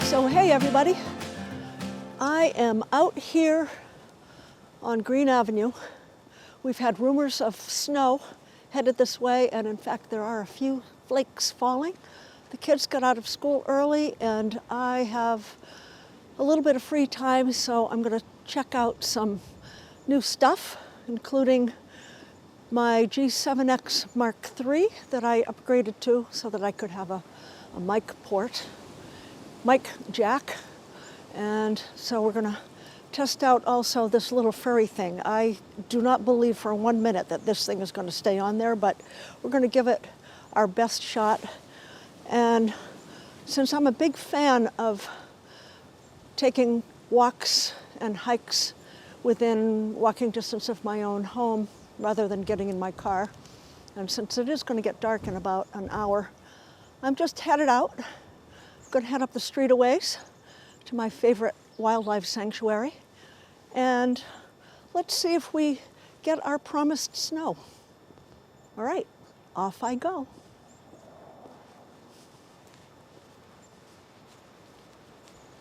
So hey everybody, I am out here on Green Avenue. We've had rumors of snow headed this way, and in fact there are a few flakes falling. The kids got out of school early and I have a little bit of free time, so I'm going to check out some new stuff, including my G7X Mk III that I upgraded to so that I could have a mic jack. And so we're going to test out also this little furry thing. I do not believe for 1 minute that this thing is going to stay on there, but we're going to give it our best shot. And since I'm a big fan of taking walks and hikes within walking distance of my own home rather than getting in my car, and since it is going to get dark in about an hour, I'm just headed out. I'm going to head up the street a ways to my favorite wildlife sanctuary, and let's see if we get our promised snow. All right, off I go.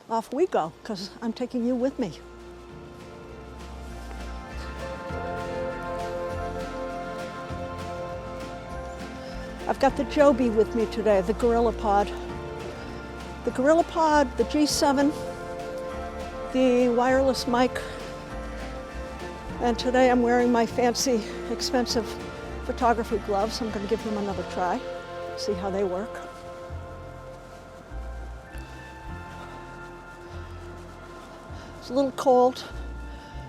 Off we go, because I'm taking you with me. I've got the Joby with me today, the GorillaPod. The GorillaPod, the G7, the wireless mic, and today I'm wearing my fancy, expensive photography gloves. I'm going to give them another try, see how they work. It's a little cold.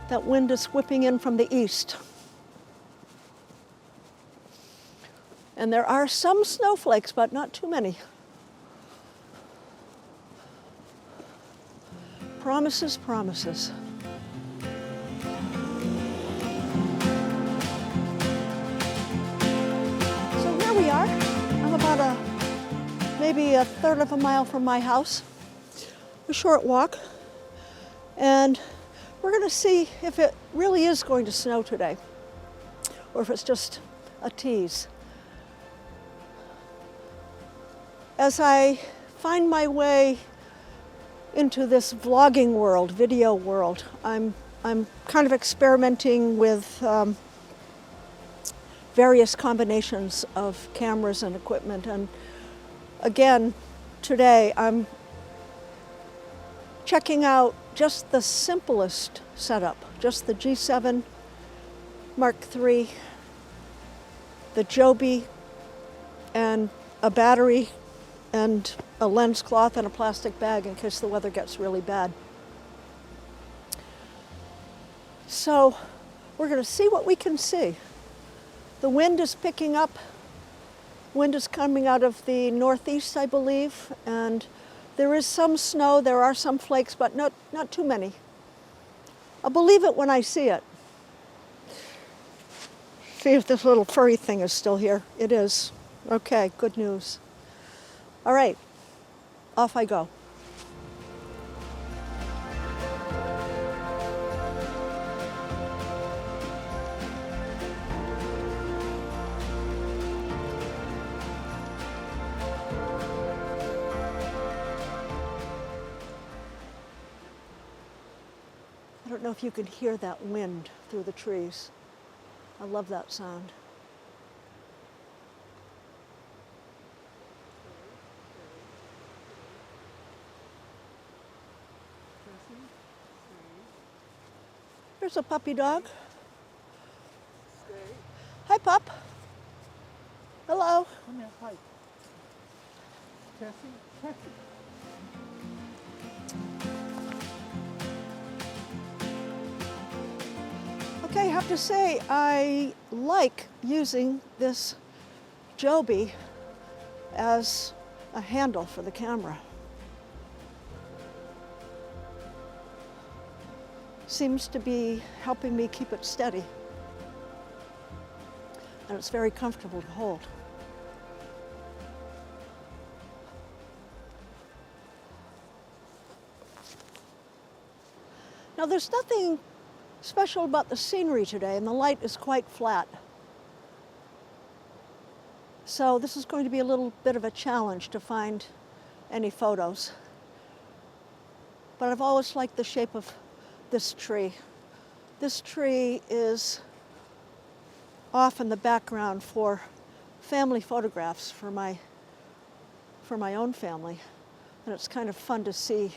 That wind is whipping in from the east. And there are some snowflakes, but not too many. Promises, promises. So here we are. I'm about maybe a third of a mile from my house. A short walk. And we're going to see if it really is going to snow today, or if it's just a tease. As I find my way into this vlogging world, video world, I'm kind of experimenting with various combinations of cameras and equipment. And again, today I'm checking out just the simplest setup, just the G7 Mk III, the Joby, and a battery, and a lens cloth and a plastic bag in case the weather gets really bad. So we're going to see what we can see. The wind is picking up. Wind is coming out of the northeast, I believe, and there is some snow, there are some flakes, but not too many. I'll believe it when I see it. See if this little furry thing is still here. It is. Okay, good news. All right, off I go. I don't know if you can hear that wind through the trees. I love that sound. There's a puppy dog. Hi, pup. Hello. Come here, hi. Cassie, Cassie. Okay, I have to say, I like using this Joby as a handle for the camera. Seems to be helping me keep it steady. And it's very comfortable to hold. Now there's nothing special about the scenery today, and the light is quite flat. So this is going to be a little bit of a challenge to find any photos. but I've always liked the shape of this tree. This tree is off in the background for family photographs for my own family. And it's kind of fun to see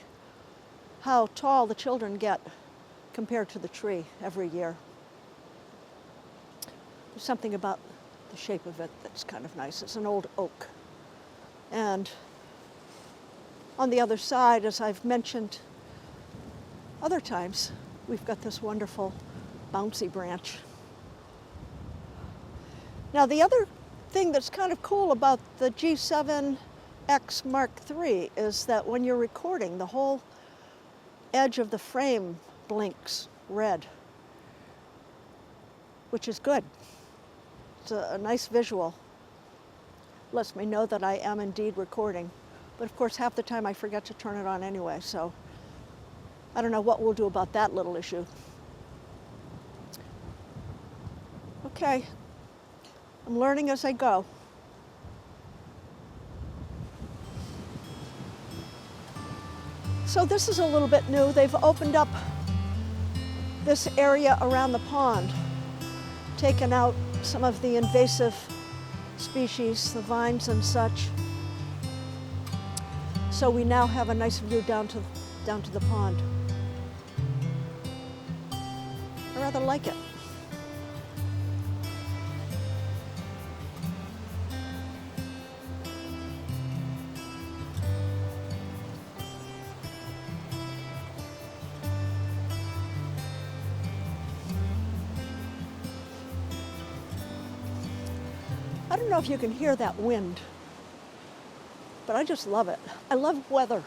how tall the children get compared to the tree every year. There's something about the shape of it that's kind of nice. It's an old oak. And on the other side, as I've mentioned other times, we've got this wonderful bouncy branch. Now, the other thing that's kind of cool about the G7X Mark III is that when you're recording, the whole edge of the frame blinks red, which is good. It's a nice visual. Lets me know that I am indeed recording. But of course, half the time I forget to turn it on anyway, so I don't know what we'll do about that little issue. Okay, I'm learning as I go. So this is a little bit new. They've opened up this area around the pond, taken out some of the invasive species, the vines and such. So we now have a nice view down to the pond. I rather like it. I don't know if you can hear that wind, but I just love it. I love weather.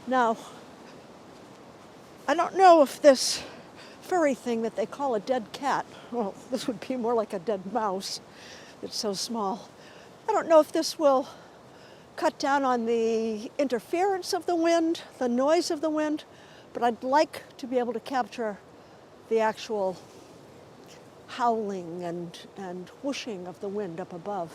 Now, I don't know if this furry thing that they call a dead cat, well, this would be more like a dead mouse. It's so small. I don't know if this will cut down on the interference of the wind, the noise of the wind, but I'd like to be able to capture the actual howling and whooshing of the wind up above.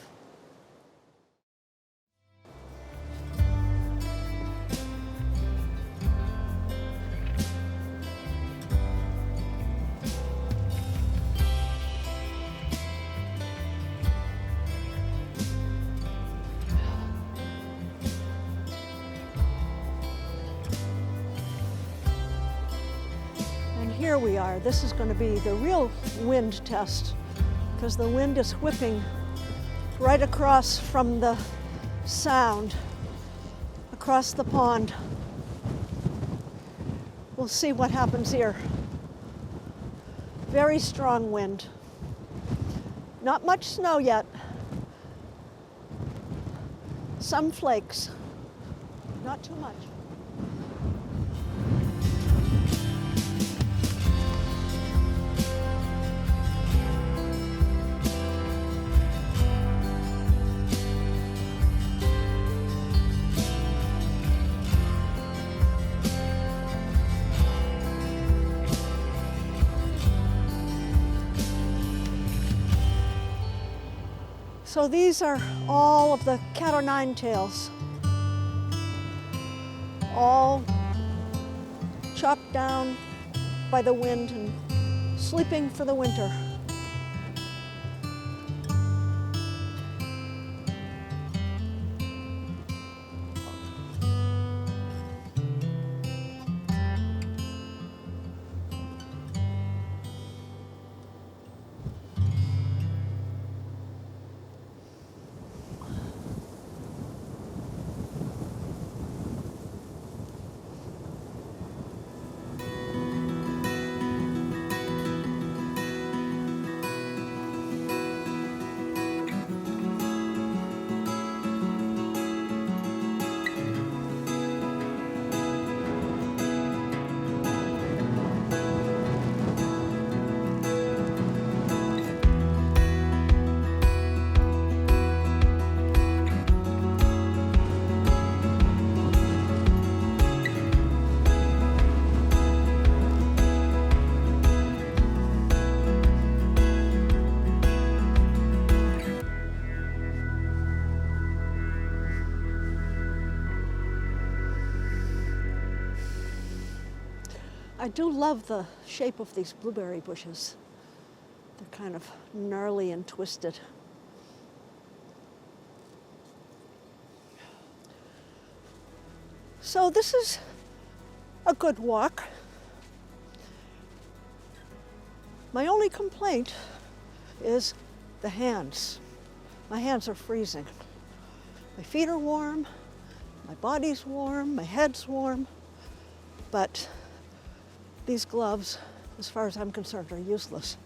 Here we are. This is going to be the real wind test because the wind is whipping right across from the sound, across the pond. We'll see what happens here. Very strong wind. Not much snow yet. Some flakes, not too much. So these are all of the cat o' nine tails, all chopped down by the wind and sleeping for the winter. I do love the shape of these blueberry bushes. They're kind of gnarly and twisted. So this is a good walk. My only complaint is the hands. My hands are freezing. My feet are warm, my body's warm, my head's warm, but these gloves, as far as I'm concerned, are useless.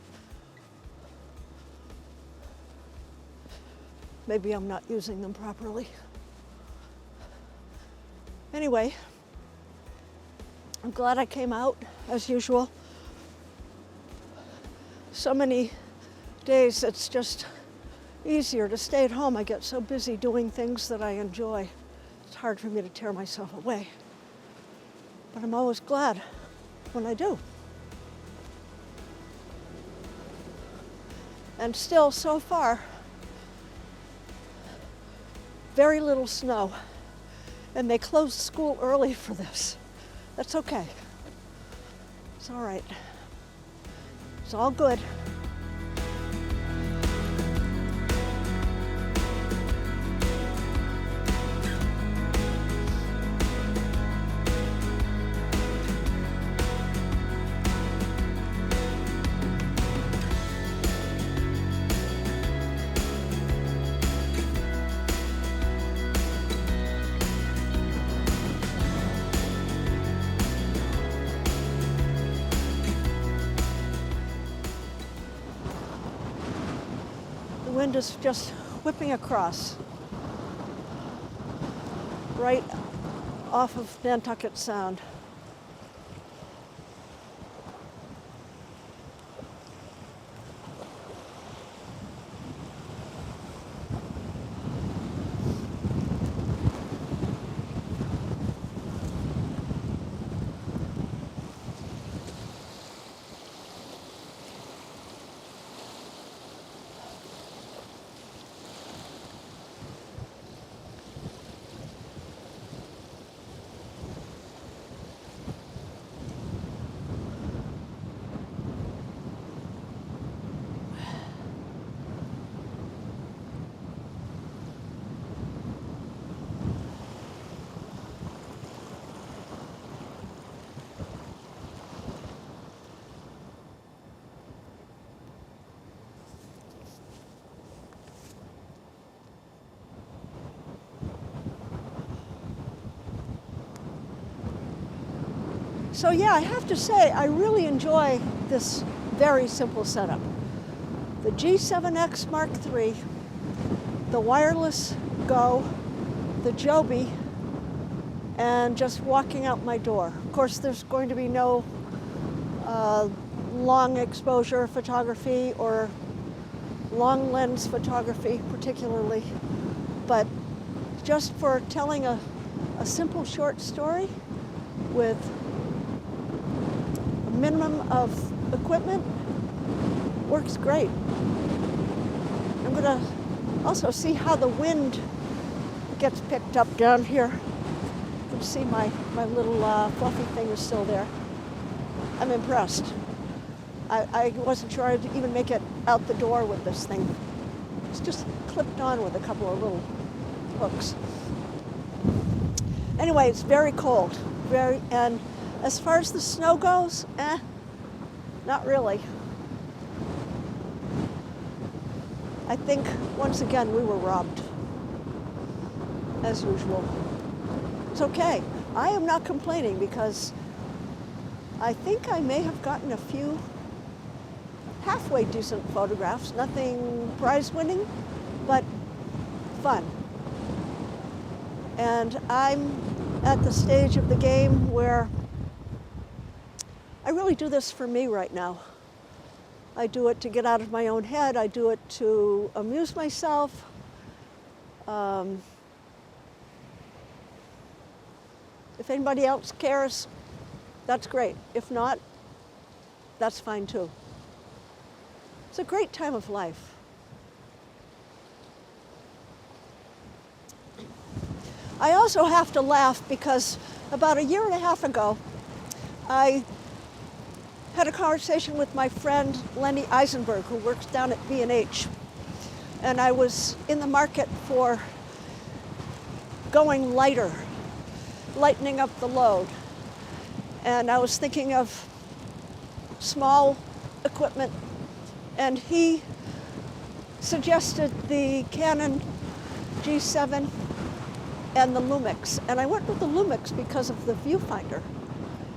Maybe I'm not using them properly. Anyway, I'm glad I came out, as usual. So many days it's just easier to stay at home. I get so busy doing things that I enjoy. It's hard for me to tear myself away. But I'm always glad when I do. And still, so far, very little snow. And they closed school early for this. That's okay. It's all right. It's all good. The wind is just whipping across right off of Nantucket Sound. So yeah, I have to say, I really enjoy this very simple setup. The G7X Mark III, the wireless Go, the Joby, and just walking out my door. Of course, there's going to be no long exposure photography or long lens photography particularly, but just for telling a simple short story with a minimum of equipment works great. I'm gonna also see how the wind gets picked up down here. You can see my little fluffy thing is still there. I'm impressed. I wasn't sure I'd even make it out the door with this thing. It's just clipped on with a couple of little hooks. Anyway, it's very cold. And as far as the snow goes, not really. I think, once again, we were robbed, as usual. It's okay. I am not complaining because I think I may have gotten a few halfway decent photographs, nothing prize-winning, but fun. And I'm at the stage of the game where I really do this for me right now. I do it to get out of my own head. I do it to amuse myself. If anybody else cares, that's great. If not, that's fine too. It's a great time of life. I also have to laugh because about a year and a half ago, I had a conversation with my friend Lenny Eisenberg, who works down at B&H. And I was in the market for going lighter, lightening up the load. And I was thinking of small equipment, and he suggested the Canon G7 and the Lumix. And I went with the Lumix because of the viewfinder.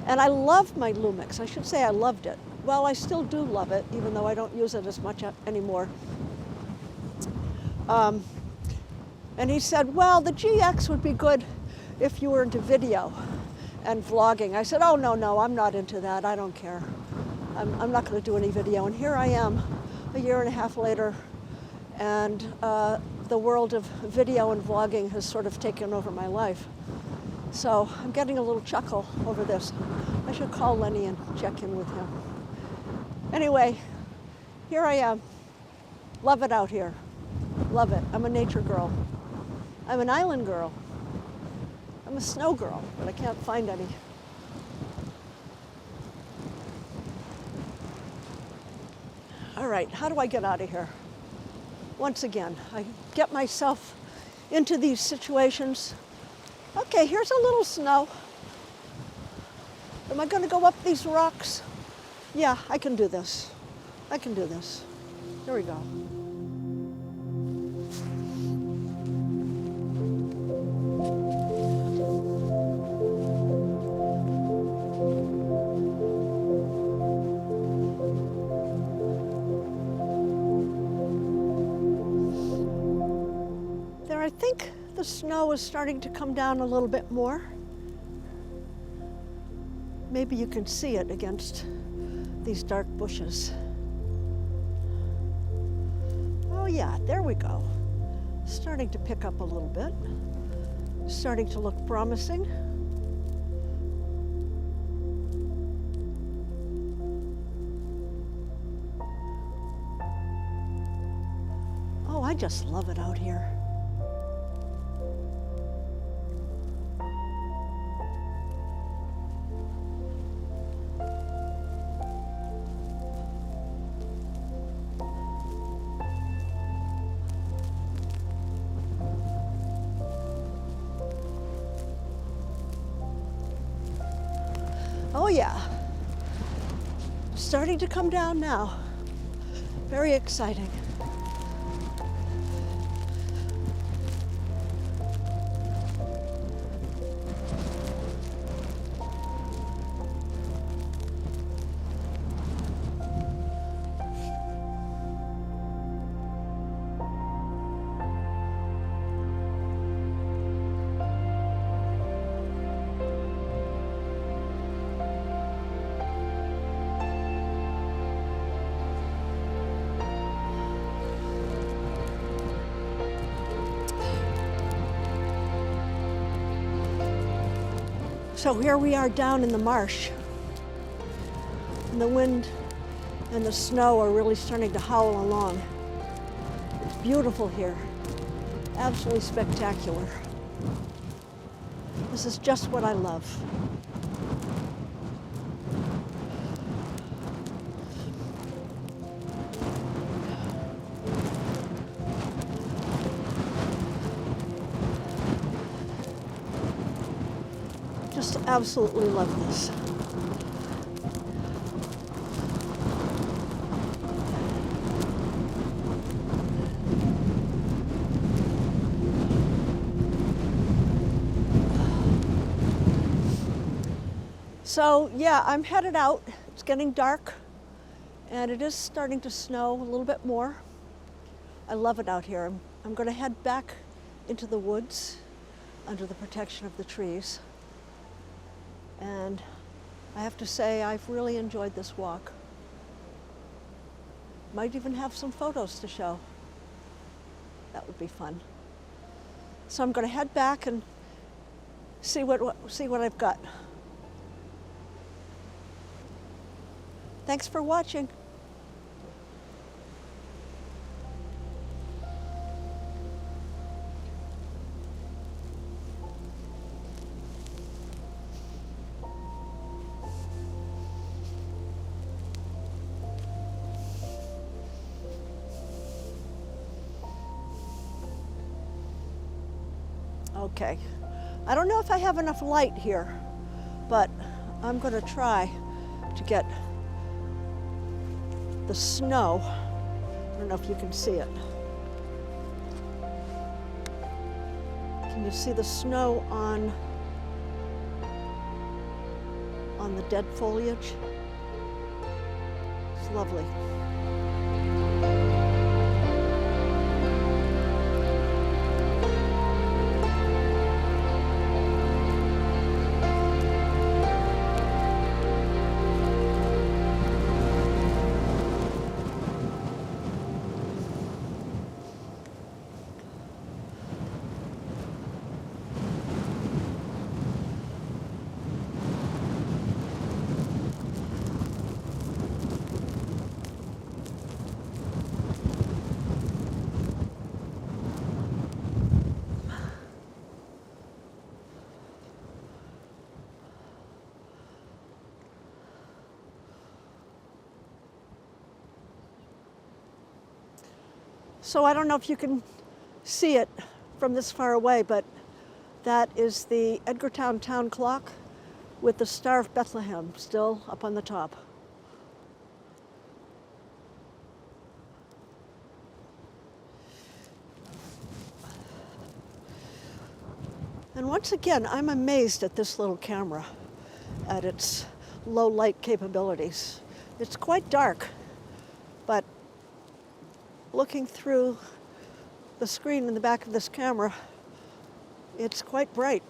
And I love my Lumix. I should say I loved it. Well, I still do love it, even though I don't use it as much anymore. And he said, well, the GX would be good if you were into video and vlogging. I said, oh, no, I'm not into that. I don't care. I'm not going to do any video. And here I am, a year and a half later, and the world of video and vlogging has sort of taken over my life. So I'm getting a little chuckle over this. I should call Lenny and check in with him. Anyway, here I am. Love it out here. Love it. I'm a nature girl. I'm an island girl. I'm a snow girl, but I can't find any. All right, how do I get out of here? Once again, I get myself into these situations. Okay, here's a little snow. Am I going to go up these rocks? Yeah, I can do this. I can do this. Here we go. I think the snow is starting to come down a little bit more. Maybe you can see it against these dark bushes. Oh yeah, there we go. Starting to pick up a little bit. Starting to look promising. Oh, I just love it out here. Oh yeah, starting to come down now. Very exciting. So here we are down in the marsh, and the wind and the snow are really starting to howl along. It's beautiful here, absolutely spectacular. This is just what I love. Just absolutely love this. So yeah, I'm headed out. It's getting dark and it is starting to snow a little bit more. I love it out here. I'm going to head back into the woods under the protection of the trees. And I have to say, I've really enjoyed this walk. Might even have some photos to show. That would be fun. So I'm going to head back and see what I've got. Thanks for watching. Okay. I don't know if I have enough light here, but I'm going to try to get the snow. I don't know if you can see it. Can you see the snow on the dead foliage? It's lovely. So I don't know if you can see it from this far away, but that is the Edgartown town clock with the Star of Bethlehem still up on the top. And once again, I'm amazed at this little camera, at its low light capabilities. It's quite dark, but looking through the screen in the back of this camera, it's quite bright.